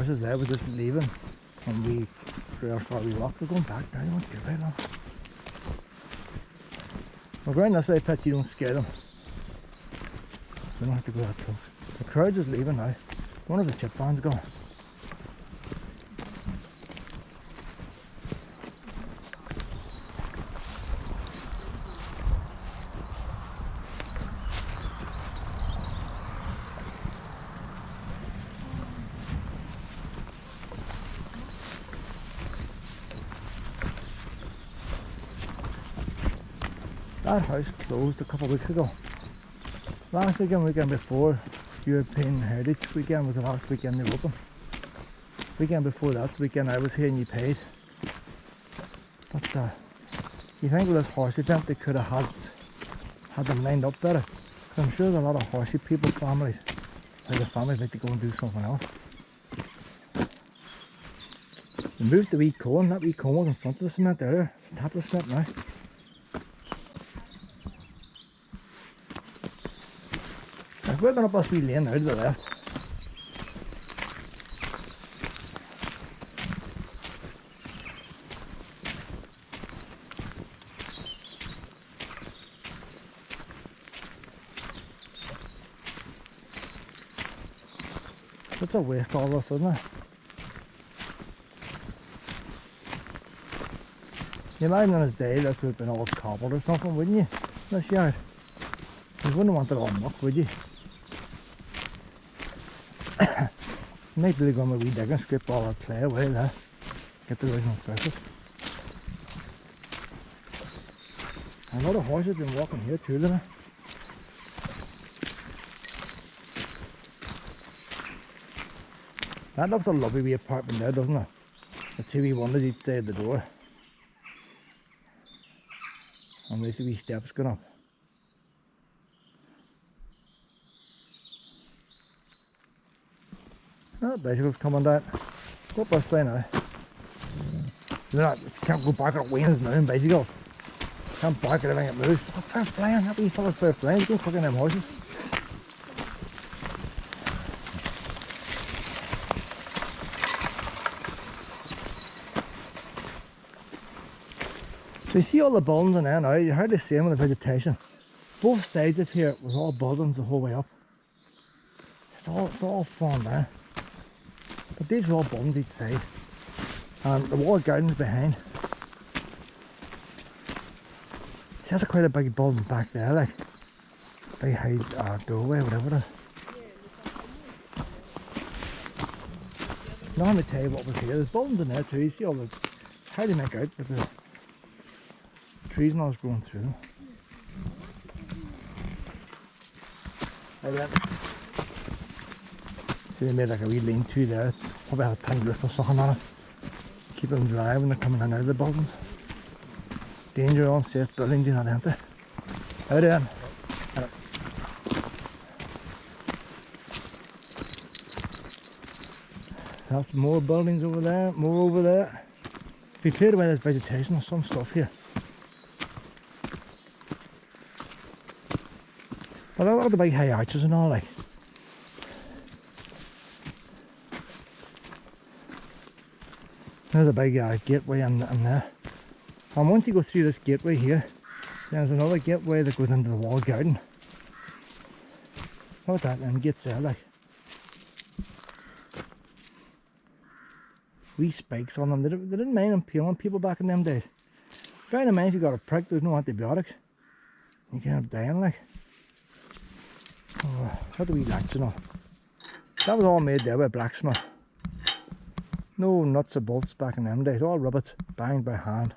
horses there, we're just leaving. And we, through our far we walk, we're going back now, you won't get right on. We're going this way, Pet, you don't scare them. We don't have to go that close. The crowd is leaving now. One of the chip bands gone. That house closed a couple of weeks ago. Last weekend before, European Heritage Weekend was the last weekend they were open. Weekend before that weekend I was here and you paid. But you think with this horse event they could have had them lined up better. Because I'm sure there's a lot of horsey people, families. Like the families like to go and do something else. They moved the wee cone, that wee cone was in front of the cement earlier. It's on top of the cement now. We're going up this wee lane now to the left. It's a waste all this, isn't it? You imagine in his day this would have been all cobbled or something, wouldn't you? This yard. You wouldn't want it all muck, would you? Maybe they're going with a wee digger and scrape all that clay away there. Get the original surface. A lot of horses have been walking here too, then. That looks a lovely wee apartment there, doesn't it? The two wee windows each side of the door. And there's the wee steps going up. Oh, bicycle's coming down. Go up this way now. You can't go back at Wayne's now in bicycle. Can't bark at everything that moves. Oh, fair flying, that wee fella's fair flying. Go fucking them horses. So you see all the buildings in there now, you heard the same with the vegetation. Both sides of here was all buildings the whole way up. It's all farmed there. But these were all buildings each side. And the wall garden's behind. See, that's quite a big building back there, like. Big high doorway, whatever it is. Now let me tell you what was here. There's buildings in there too. You see all the, it's hard to make out, but the trees and all is growing through them. Right then. See, they made like a wee lean-to there. Probably had a tin roof or something on it. Keep them dry when they're coming in and out of the buildings. Danger, unsafe building, do not enter. Out in. That's more buildings over there, more over there. If you cleared away this vegetation, there's some stuff here. But look at the big high arches and all, like. There's a big gateway in there. And once you go through this gateway here, there's another gateway that goes into the walled garden. Look at that, and gates there, like. Wee spikes on them. They didn't mind impaling people back in them days. Bearing in mind if you got a prick, there's no antibiotics. You can't have dying, like. Oh, what do we latch and all? That was all made there by a blacksmith. No nuts or bolts back in them days, all rivets banged by hand.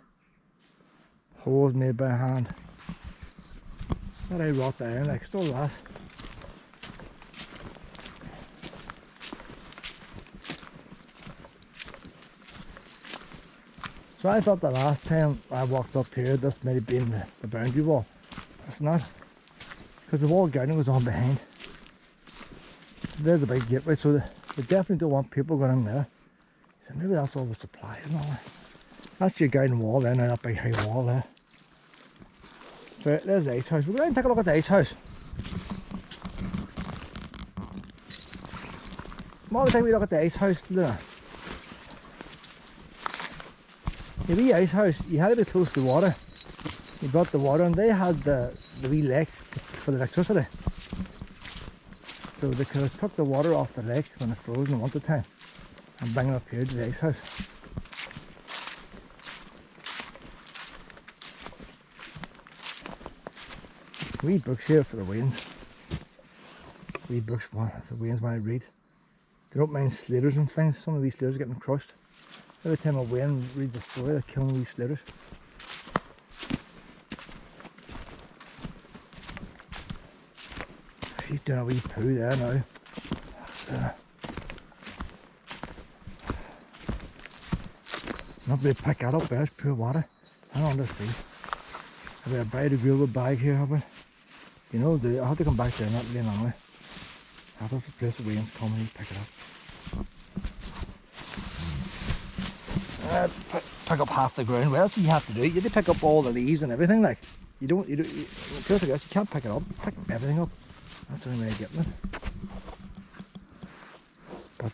Holes made by hand. That I wrought iron, like, still lasts. So I thought the last time I walked up here, this might have been the boundary wall. It's not, because the wall garden was on behind. There's a big gateway, so they definitely don't want people going in there. So maybe that's all the supply and all that. That's your garden wall there, now that big high wall there. But there's the ice house. We're going to take a look at the ice house. What time we look at the ice house, Luna? The wee ice house, you had to be close to water. You brought the water and they had the wee lake for the electricity. So they could have took the water off the lake when it froze in the winter time and bring it up here to the ice house. Wee books here for the winds. Wee books for the winds when I read. They don't mind slaters and things. Some of these slaters are getting crushed. Every time a wind reads the story, they're killing these slaters. She's doing a wee poo there now. Not really pick that up, there's pure water. Hang on to see. Have we a bite of grilled bag here, have we? You know, I have to come back there and not lean on me. That's the place the winds come and you pick it up. Pick up half the ground. What else do you have to do? You have to pick up all the leaves and everything. Like you don't. In a place like this, you can't pick it up. Pick everything up. That's the only way of getting it. But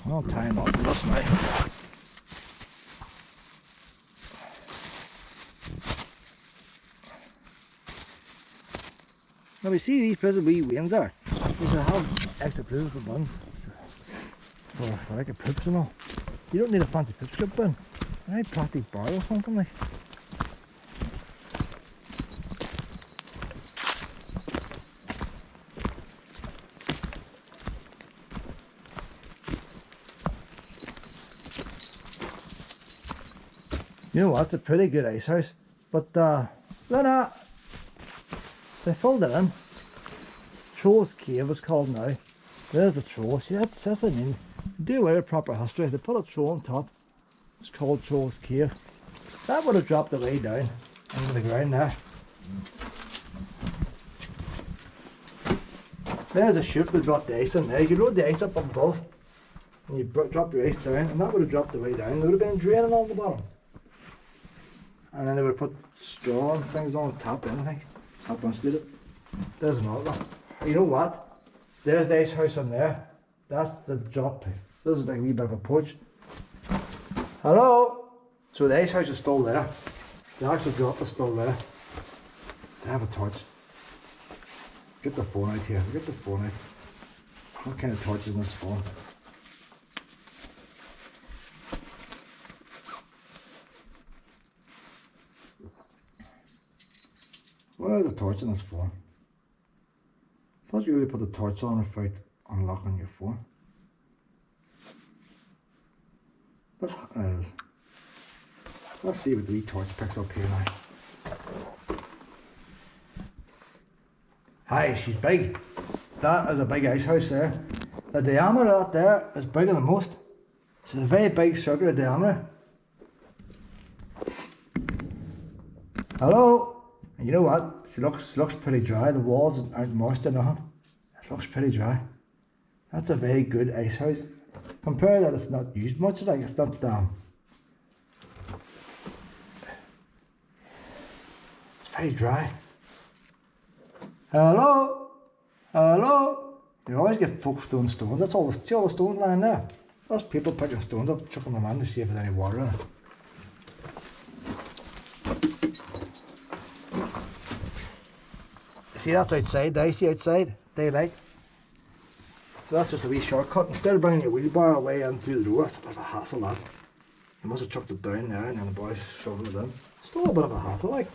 I'll tie him up this now. Now we see these places wee winds there. We should have extra places for buns. For like a poops and all. You don't need a fancy poop strip bin. A plastic bar or something like. You know what, it's a pretty good ice house. But Lena, they filled it in. Troll's Cave is called now. There's the troll. See, that's the name. Do away with proper history. They put a troll on top. It's called Troll's Cave. That would have dropped the way down into the ground there. There's a chute that brought the ice in there. You could load the ice up above and you drop your ice down, and that would have dropped the way down. There would have been draining on the bottom. And then they would have put straw and things on top, I think. Top insulated. There's another one. You know what? There's the ice house in there. That's the drop. This is like a wee bit of a porch. Hello? So the ice house is still there. The actual drop is still there. I have a torch. Get the phone out here. Get the phone out. What kind of torch is in this phone? Where is the torch in this phone? I thought you really put the torch on without unlocking your phone. Let's see what the wee torch picks up here now. Hi, she's big. That is a big ice house there. The diameter of that there is bigger than most. It's a very big circular diameter. Hello? And you know what? It looks pretty dry. The walls aren't moist or nothing. It looks pretty dry. That's a very good ice house. Compare that, it's not used much. Like it's not it's very dry. Hello? Hello? You always get folks throwing stones. That's all the stones lying there. That's people picking stones up, chucking them in to see if there's any water in it. See, that's outside, the icy outside, daylight. So that's just a wee shortcut. Instead of bringing your wheelbarrow away in through the door, that's a bit of a hassle, that. You must have chucked it down there and then the boys shoving it in. Still a bit of a hassle, like.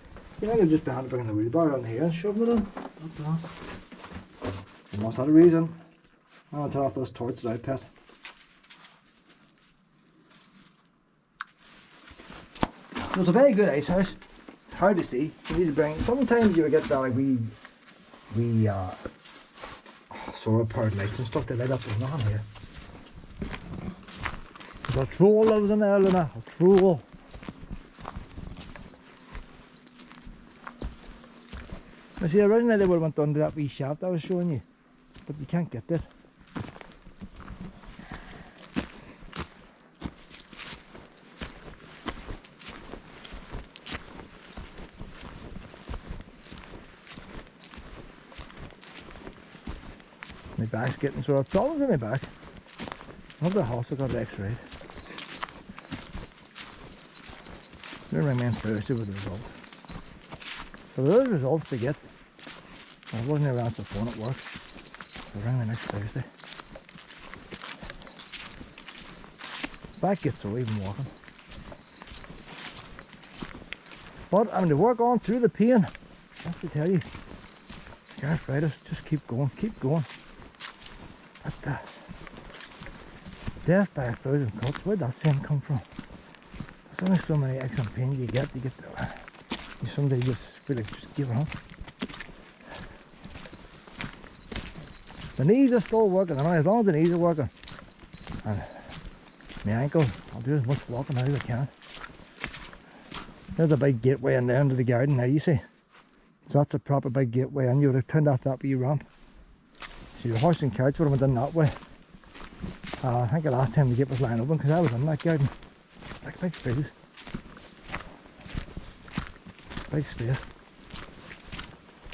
You know, you're just behind bringing the wheelbarrow in here and shoving it in. Not bad. And what's that a reason? I'll turn off this torch now, pet. So it's a very good ice house. It's hard to see. You need to bring, sometimes you would get that like wee solar powered lights and stuff they light up. There's nothing here. There's a troll lives in there, Luna. A troll. I see, originally they would have went under that wee shaft I was showing you, but you can't get it. My back's getting sore. Problems with my back. I hope the hospital got it x-rayed. We're going to ring me on Thursday with the results. So there are results to get. I wasn't around the phone at work. So I'll ring me next Thursday. Back gets sore even walking. But I'm to work on through the pain. That's to tell you. Arthritis, just keep going, keep going. But death by a thousand cuts, where'd that saying come from? There's only so many aches and pains you get you someday just feel like just giving up. The knees are still working, and as long as the knees are working, and my ankle, I'll do as much walking as I can. There's a big gateway in there into the garden now, you see. So that's a proper big gateway, and you would have turned off that wee ramp. So your horse and carriage would have done that way. I think the last time the gate was lying open, because I was in that garden. Like big space. Big space.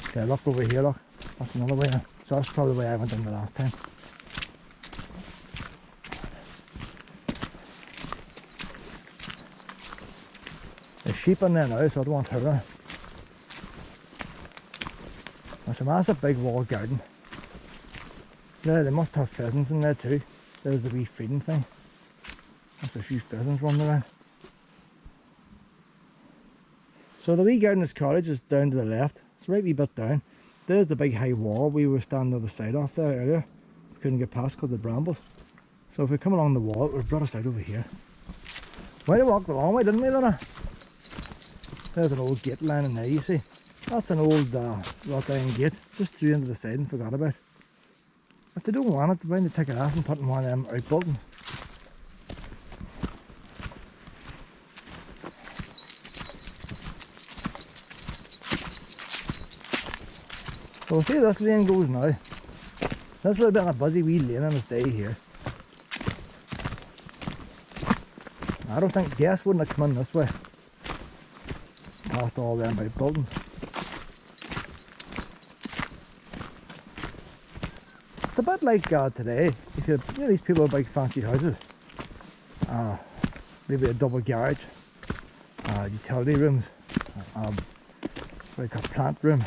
Okay, look over here, look. That's another way. So that's probably the way I went in the last time. There's sheep in there now, so I don't want her there. That's a massive big walled garden. Yeah, they must have pheasants in there too. There's the wee feeding thing. There's a few pheasants running around. So the wee gardener's cottage is down to the left. It's right wee bit down. There's the big high wall we were standing on the side off there earlier. We couldn't get past because of the brambles. So if we come along the wall, it would have brought us out over here. Might have walked the long way, didn't we, Lorna? There's an old gate line in there, you see. That's an old wrought iron gate. Just threw into the side and forgot about it. If they don't want it, they're going to take it off and put it in one of them out buildings. So see, this lane goes now. This would have been a busy wee lane on its day here. I don't think gas wouldn't have come in this way. Past all them out buildings. It's a bit like today. If you know these people with big fancy houses, maybe a double garage, utility rooms, like a plant room.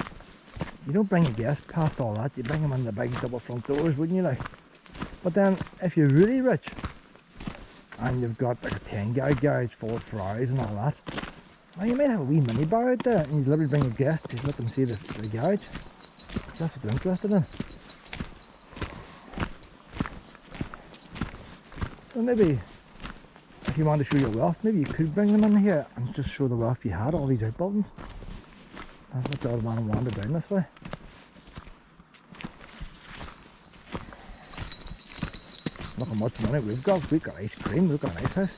You don't bring your guests past all that. You bring them in the big double front doors, wouldn't you? Like, but then if you're really rich and you've got like a 10-guy garage full of Ferraris and all that, well, you might have a wee mini bar out there, and you literally bring your guests to let them see the garage. That's what they're interested in. So maybe if you want to show your wealth, maybe you could bring them in here and just show the wealth you had, all these outbuildings. That's what the old man wandered down this way. Look how much money we've got. We've got ice cream, we've got an ice house.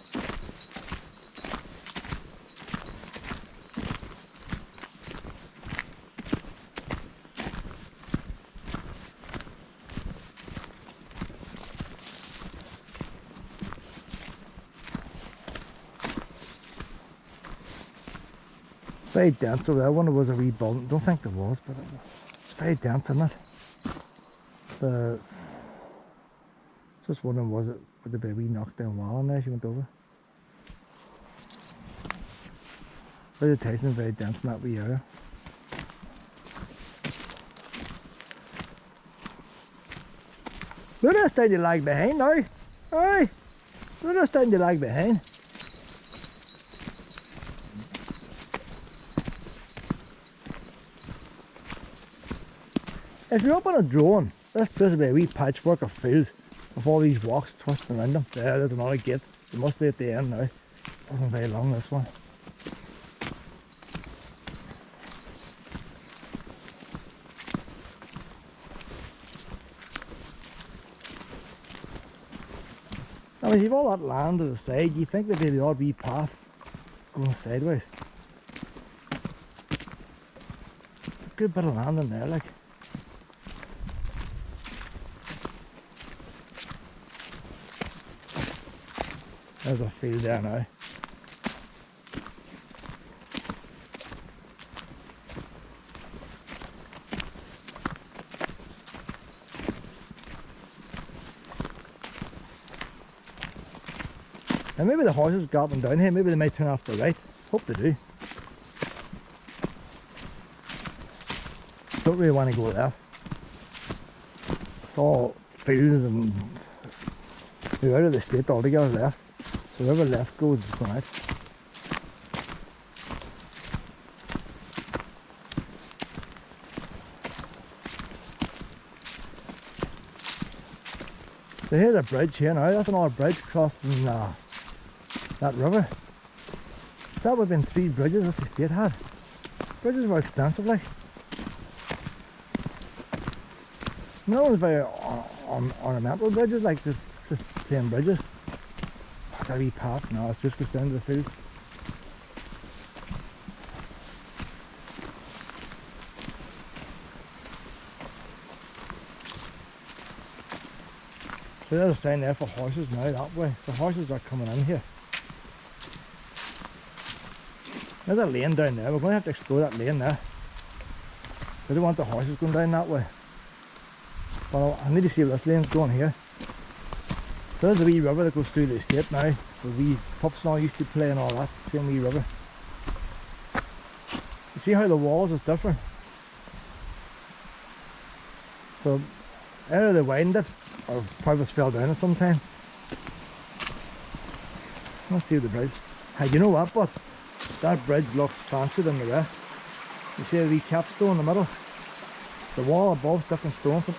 It's very dense over there. I wonder was a wee building. Don't think there was, but it's very dense, isn't it? Just wondering, would there be a wee knockdown wall in there as you went over? Vegetation is very dense in that wee area. Look, they're starting to lag behind now. Aye, look, they're starting to lag behind. If you're up on a drone, this will be a wee patchwork of fields with all these walks twisting around them. There's another gate. It must be at the end now. Wasn't very long, this one. Now, if you've all that land to the side, you think there'd be the odd wee path going sideways. A good bit of land in there, like. There's a field there now. And maybe the horses got them down here, maybe they might turn off to the right. Hope they do. Don't really want to go left. It's all fields and we're out of the state altogether left. So wherever left goes is going out. So here's a bridge here now, that's another bridge crossing that river. So that would have been 3 bridges this estate had. Bridges were expensive like. No one's very ornamental bridges like just plain bridges. That's a wee path, no, it's just goes down to the field. So there's a sign there for horses now that way. The horses are coming in here. There's a lane down there. We're going to have to explore that lane there. I don't want the horses going down that way. But I need to see where this lane's going here. So there's a wee river that goes through the estate now. The wee pups and all used to play and all that. Same wee river. You see how the walls is different? So either they widened it or probably just fell down at some time. Let's see the bridge. Hey, you know what, but that bridge looks fancier than the rest. You see a wee capstone in the middle? The wall above is different stone from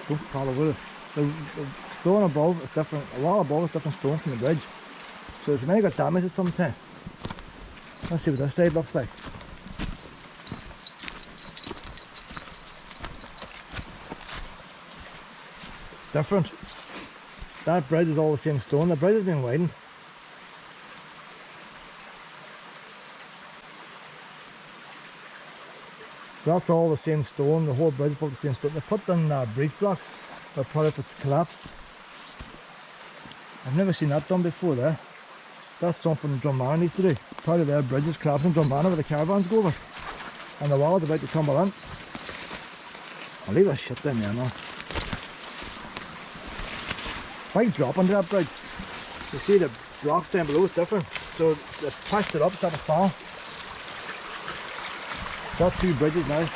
the stone above is different. The wall above is different stone from the bridge. So it's maybe got damaged at some time. Let's see what this side looks like. Different. That bridge is all the same stone. The bridge has been widened. So that's all the same stone. The whole bridge is built the same stone. They put in breach blocks, but part of it's collapsed. I've never seen that done before there. That's something Drumman needs to do. Part of their bridge is collapsed in Drumman where the caravans go over. And the wall is about to tumble in. I'll leave that shit down there now. If I drop onto that bridge, you see the blocks down below is different. So they patched it up so that it's fall. Got 2 bridges now.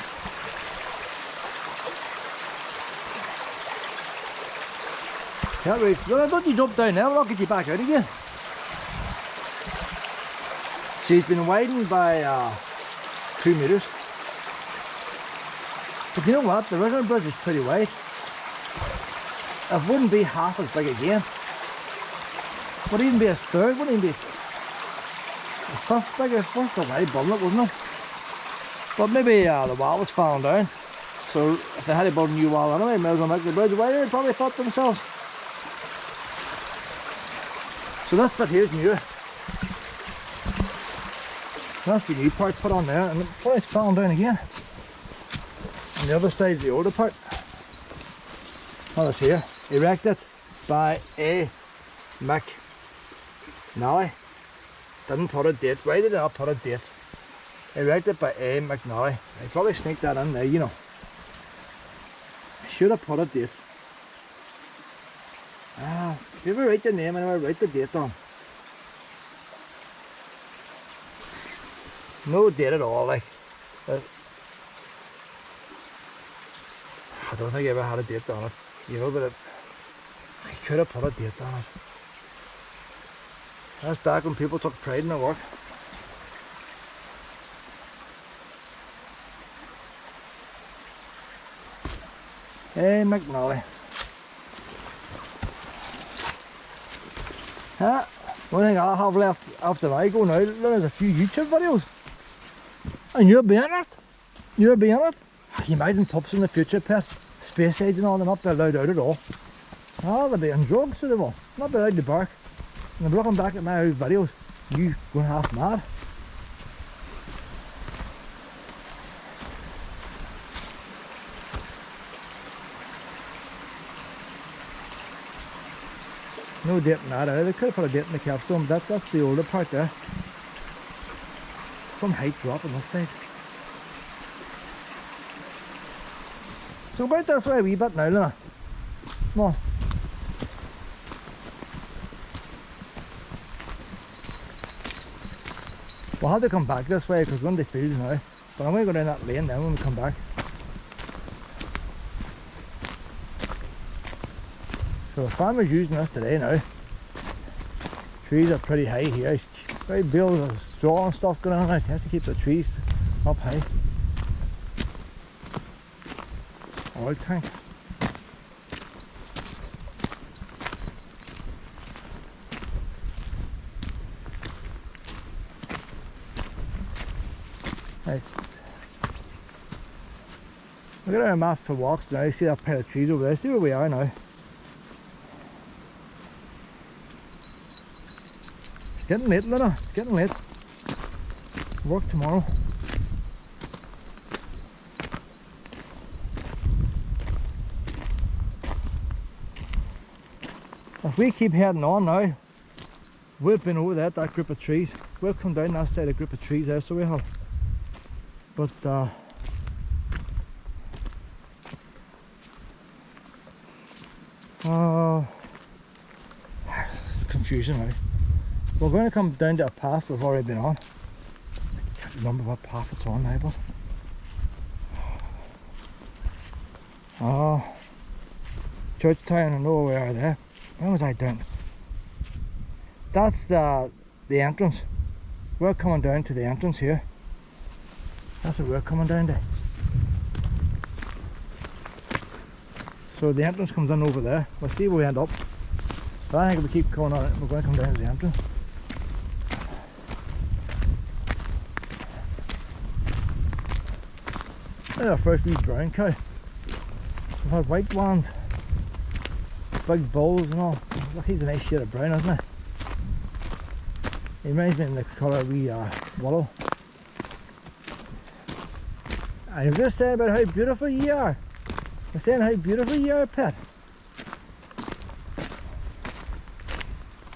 Can't wait. No, don't you jump down there, I'll get you back out again. She's been widened by 2 metres. But you know what, the original bridge is pretty wide. It wouldn't be half as big again. It wouldn't even be a third, wouldn't even be a fifth bigger, fourth a wide bundle, wouldn't it? But maybe the wall was falling down. So if they had to build a new wall anyway, may as well make the bridge wider, they probably thought to themselves. So this bit here's new. That's the new part put on there, and it's probably falling down again. And the other side's the older part. Oh, it's here. Erected by A. McNally. Didn't put a date. Why did I not put a date? Erected by A. McNally. I probably sneaked that in there, you know. I should have put a date. If you ever write your name and write the date on. No date at all, like. I don't think I ever had a date on it, you know, but I could have put a date on it. That's back when people took pride in their work. Hey, McNally. One thing I have left after I go now, there's a few YouTube videos. And you'll be in it. You'll be in it. Can you imagine pups in the future, pet? Space age and all, they're not be allowed out at all. They'll be on drugs, so they will. Not be allowed to bark. And I'm looking back at my old videos, you going half mad. No date in that either. They could have put a date in the capstone, but that's the older part there. Some height drop on this side. So go out this way a wee bit now, Luna. Come on. We'll have to come back this way because we're going to the fields now. But I'm going to go down that lane then when we come back. So the farmer's using this today now. Trees are pretty high here. It's very bales of straw and stuff going on now. He has to keep the trees up high. Oil tank. Right. We're going to map for walks now. See that pair of trees over there. See where we are now. It's getting late, Lena. It's getting late. Work tomorrow. If we keep heading on now, we've been over there at that group of trees. We'll come down that side of the group of trees there, so we have. But it's confusion now. We're going to come down to a path we've already been on. I can't remember what path it's on now, but Church Town, I know where we are there. Where was I down? That's the entrance. We're coming down to the entrance here. That's what we're coming down to. So the entrance comes in over there. We'll see where we end up. But I think if we keep going on it, we're going to come down to the entrance. There's our first wee brown cow. We've had white ones, big bulls and all. Look, he's a nice shade of brown, isn't he? He reminds me of the colour of wee willow. And you're just saying about how beautiful you are. You're saying how beautiful you are, pet.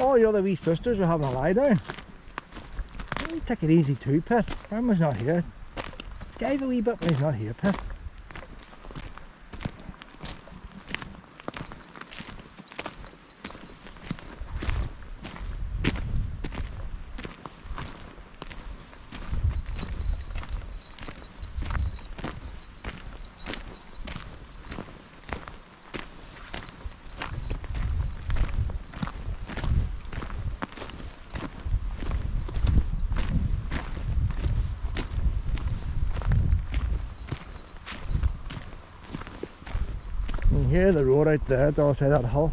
All the other wee sisters are having a lie down. You take it easy too, pet. Grandma's not here. Skive a wee bit when he's not here, pet. You can hear the road out there, the other side of that hill.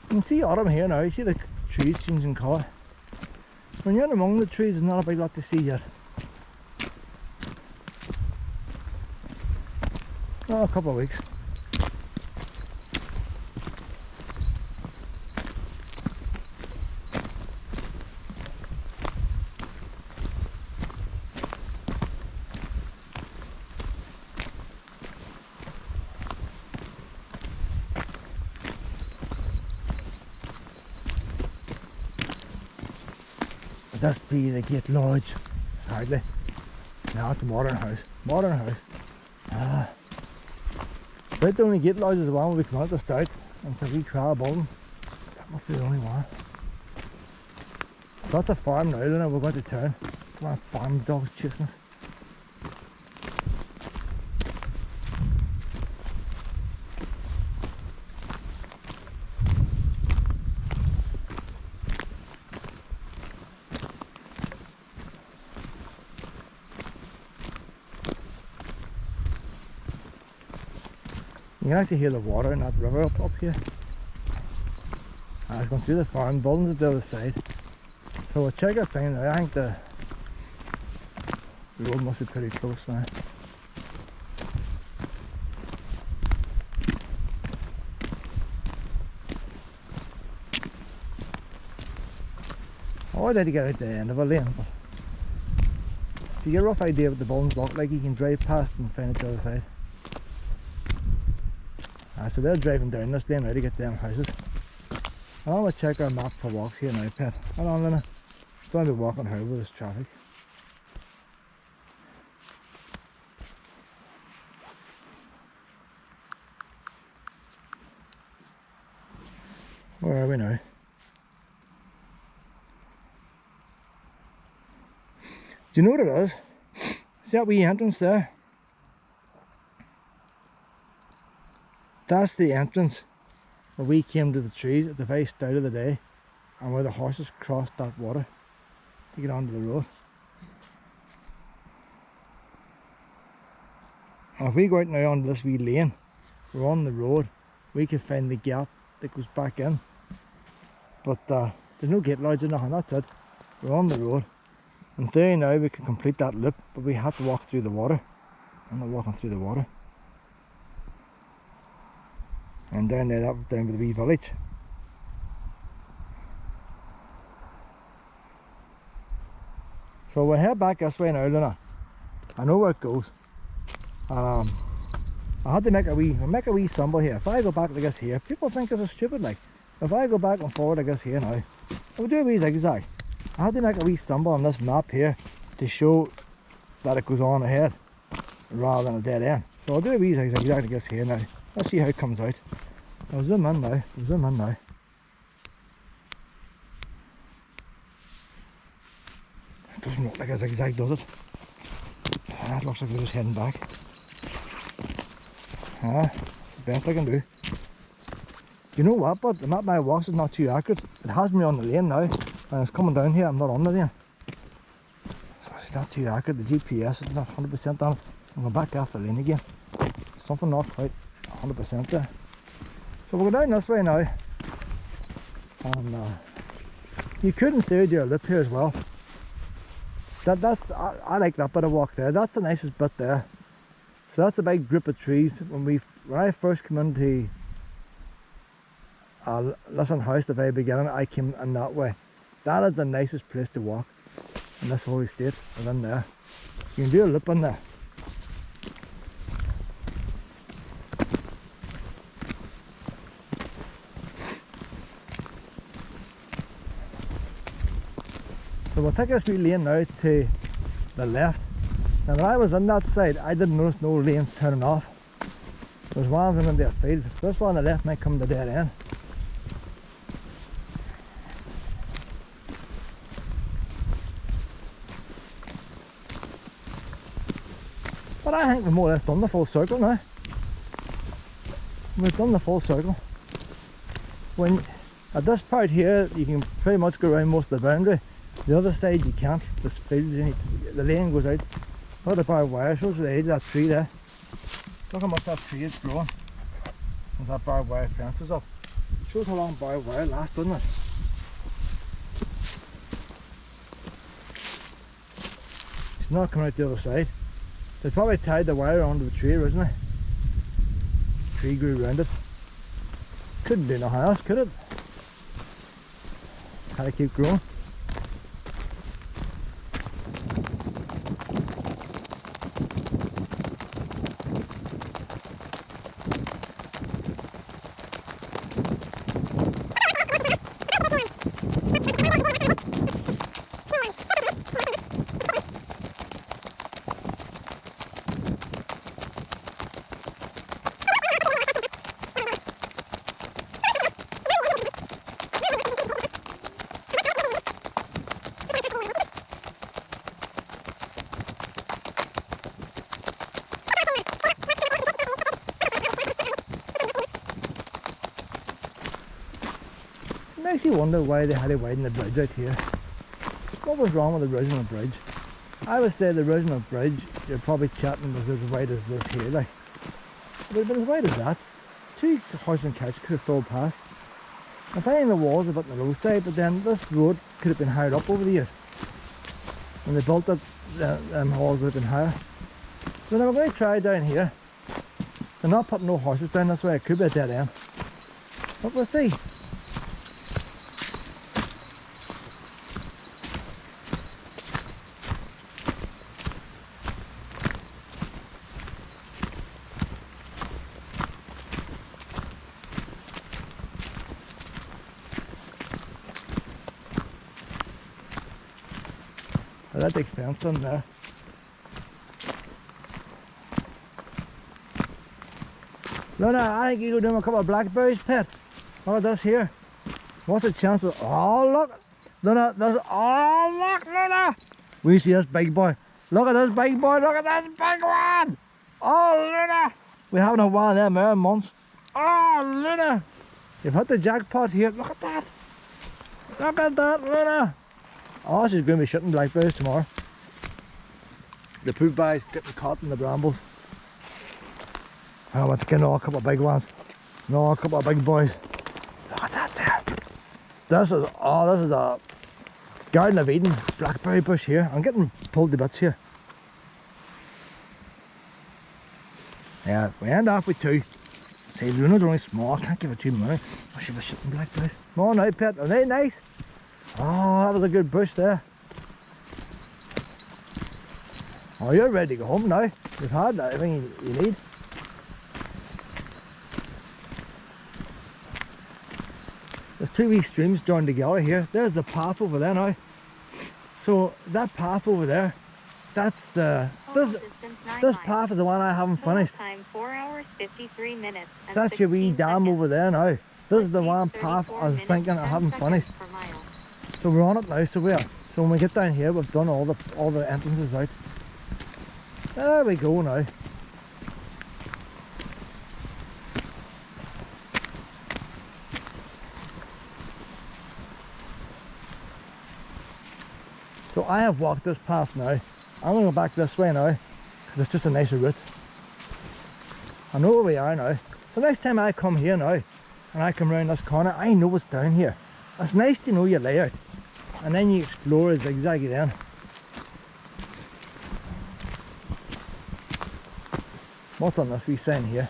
You can see autumn here now. You see the trees changing colour. When you're in among the trees, there's not a big lot to see yet. Oh, a couple of weeks. Would this be the Gate Lodge? Hardly. No, it's a modern house. Modern house. Ah. But the only Gate Lodge is the one where we come out to start, and it's a wee crab building. That must be the only one. So that's a farm now, and we're going to town. Come on, farm dogs chasing us. You can actually hear the water in that river up here. It's going through the farm buildings at the other side. So we'll check our thing now. I think the road must be pretty close now. I would like to get out the end of a lane, but if you get a rough idea what the buildings look like, you can drive past and find it the other side. So they're driving down this lane now to get them houses. I'm going to check our map for walks here now, Pet. Hold on a minute. Don't be walking here with this traffic. Where are we now? Do you know what it is? See that wee entrance there? That's the entrance where we came to the trees at the very start of the day, and where the horses crossed that water to get onto the road. And if we go out now onto this wee lane, we're on the road, we can find the gap that goes back in. But there's no gate lodge or nothing, that's it. We're on the road. In theory now we can complete that loop, but we have to walk through the water. I'm not walking through the water. And down there, that down by the wee village. So we'll head back this way now, Luna. I know where it goes. I had to make a wee symbol here. If I go back like this here, people think this is stupid like. If I go back and forward like this here now, I'll do a wee zigzag. I had to make a wee symbol on this map here to show that it goes on ahead rather than a dead end. So I'll do a wee zigzag like this here now. Let's see how it comes out. I'll zoom in now. It doesn't look like a zigzag, does it? It looks like we're just heading back. That's the best I can do. You know what, but the map my walks is not too accurate. It has me on the lane now, and it's coming down here, I'm not on the lane. So it's not too accurate, the GPS is not 100% on it. I'm going back after the lane again. Something not quite 100% there. So we'll go down this way now. And you could in theory do a loop here as well. I like that bit of walk there. That's the nicest bit there. So that's a big group of trees. When I first came into Lissan house, the very beginning, I came in that way. That is the nicest place to walk in this whole estate, and in there. You can do a loop in there. So we'll take this wee lane now to the left. Now when I was on that side, I didn't notice no lane turning off. There's one of them in their field. So this one on the left might come to the dead end. But I think we've more or less done the full circle now. We've done the full circle. When at this part here, you can pretty much go around most of the boundary. The other side you can't. There's fields in it. The lane goes out. Look at the barbed wire. Shows the age of that tree there. Look how much that tree is growing. As that barbed wire fence is up. It shows how long barbed wire lasts, doesn't it? It's not coming out the other side. They probably tied the wire onto the tree originally. The tree grew around it. Couldn't do nothing else, could it? Had to keep growing. Makes you wonder why they had to widen the bridge out here. What was wrong with the original bridge? I would say the original bridge, you're probably chatting was as wide as this here, like. It would have been as wide as that. 2 horses and carts could have stole past. I'm finding the walls a bit on the low side, but then this road could have been higher up over the years. When they built it, the halls would have been higher. So now we're going to try down here. They're not putting no horses down this way, it could be a dead end. But we'll see. electric fence in there. Luna, I think you go doing a couple of blackberries, pet. Look at this here. What's the chances? Oh, look. Luna, there's, oh, look, Luna. We see this big boy. Look at this big boy. Look at this big one. Oh, Luna. We haven't had one of them there in months. Oh, Luna. You've hit the jackpot here. Look at that. Look at that, Luna. Oh, she's going to be shooting blackberries tomorrow. The poop bag's getting caught in the brambles. I want to get a couple of big ones. No, a couple of big boys. Look at that there. This is a Garden of Eden blackberry bush here. I'm getting pulled to bits here. Yeah, we end off with 2. See, Luna's only small. I can't give her too many. Oh, she was shooting blackberries. Come on now, pet. Are they nice? Oh, that was a good bush there. Oh, you're ready to go home now. You've had everything you need. There's 2 wee streams joined together here. There's the path over there now. So that path over there, that's the this path is the one I haven't finished. Time 4 hours 53 minutes. And that's your wee dam over there now. This is the one path I was thinking I haven't finished. So we're on it now. So we are. So when we get down here, we've done all the entrances out. There we go now. So I have walked this path now. I'm going to go back this way now, because it's just a nicer route. I know where we are now. So next time I come here now, and I come around this corner, I know what's down here. It's nice to know your layout, and then you explore it zigzaggy then. What's on this wee sign here?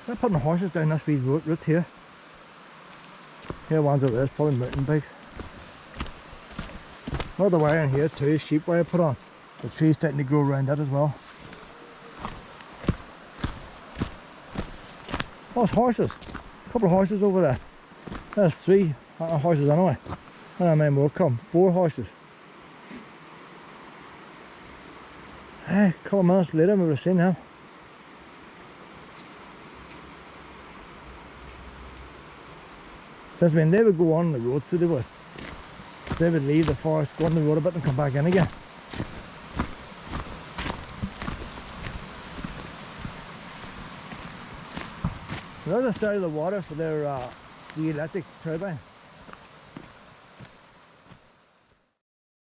They're putting horses down this wee route here. Here one's over there, it's probably mountain bikes. Another wire in here too, sheep wire put on. The tree's starting to grow around that as well. Oh, it's horses. A couple of horses over there. There's 3 horses anyway. And how many more come? 4 horses. Hey, a couple of minutes later we would have seen them. Since when they would go on the road, so they would. They would leave the forest, go on the road a bit and come back in again. So there's the start of the water for their the electric turbine.